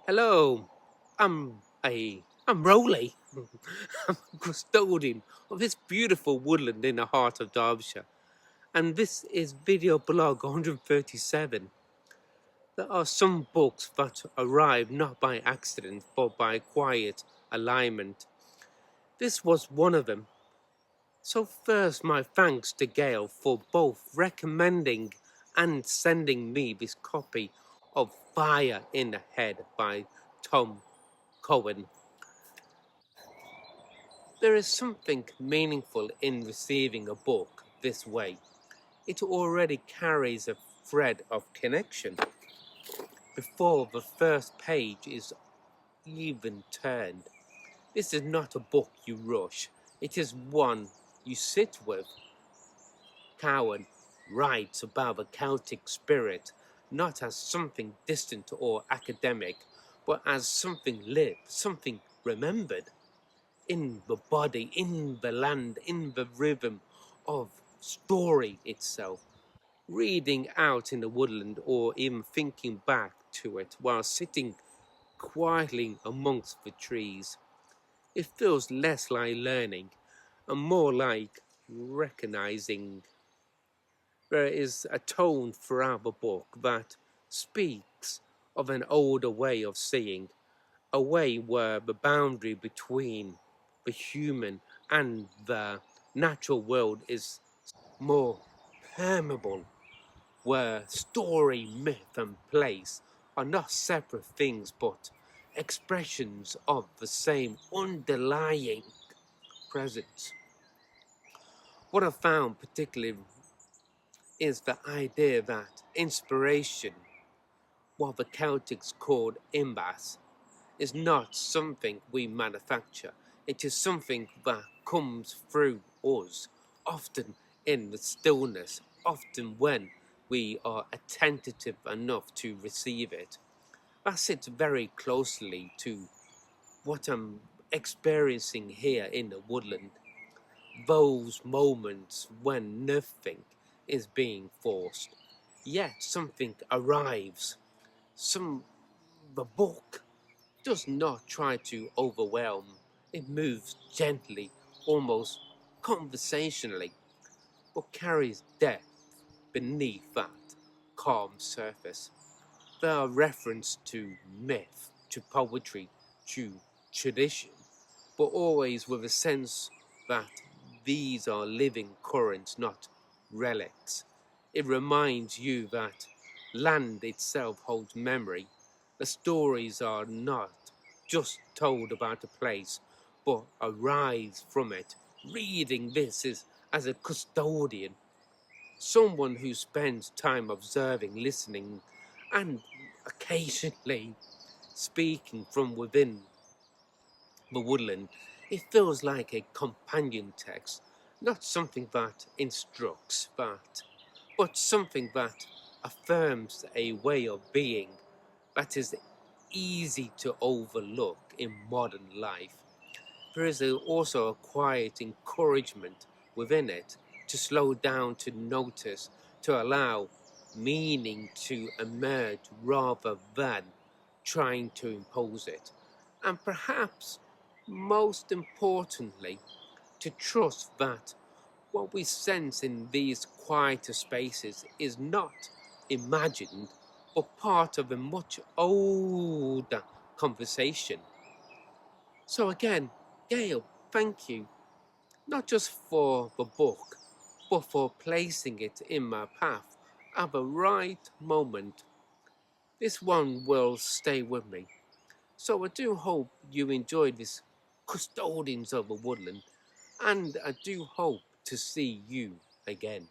Hello, I'm Roly. I'm a custodian of this beautiful woodland in the heart of Derbyshire, and this is video blog 137. There are some books that arrive not by accident but by quiet alignment. This was one of them. So first, my thanks to Gail for both recommending and sending me this copy of Fire in the Head by Tom Cowan. There is something meaningful in receiving a book this way. It already carries a thread of connection before the first page is even turned. This is not a book you rush. It is one you sit with. Cowan writes about the Celtic spirit not as something distant or academic, but as something lived, something remembered. In the body, in the land, in the rhythm of story itself. Reading out in the woodland or even thinking back to it while sitting quietly amongst the trees. It feels less like learning and more like recognizing. There is a tone throughout the book that speaks of an older way of seeing, a way where the boundary between the human and the natural world is more permeable, where story, myth, and place are not separate things but expressions of the same underlying presence. What I found particularly is the idea that inspiration, what the Celtics called imbas, is not something we manufacture. It is something that comes through us, often in the stillness, often when we are attentive enough to receive it. That sits very closely to what I'm experiencing here in the woodland. Those moments when nothing is being forced, yet something arrives. The book does not try to overwhelm. It moves gently, almost conversationally, but carries depth beneath that calm surface. There are references to myth, to poetry, to tradition, but always with a sense that these are living currents, not relics. It reminds you that land itself holds memory. The stories are not just told about a place, but arise from it. Reading this is as a custodian, someone who spends time observing, listening, and occasionally speaking from within the woodland. It feels like a companion text, not something that instructs but something that affirms a way of being that is easy to overlook in modern life. There is also a quiet encouragement within it to slow down, to notice, to allow meaning to emerge rather than trying to impose it. And perhaps most importantly, to trust that what we sense in these quieter spaces is not imagined but part of a much older conversation. So again, Gail, thank you, not just for the book, but for placing it in my path at the right moment. This one will stay with me. So I do hope you enjoyed this Custodians of the Woodland, and I do hope to see you again.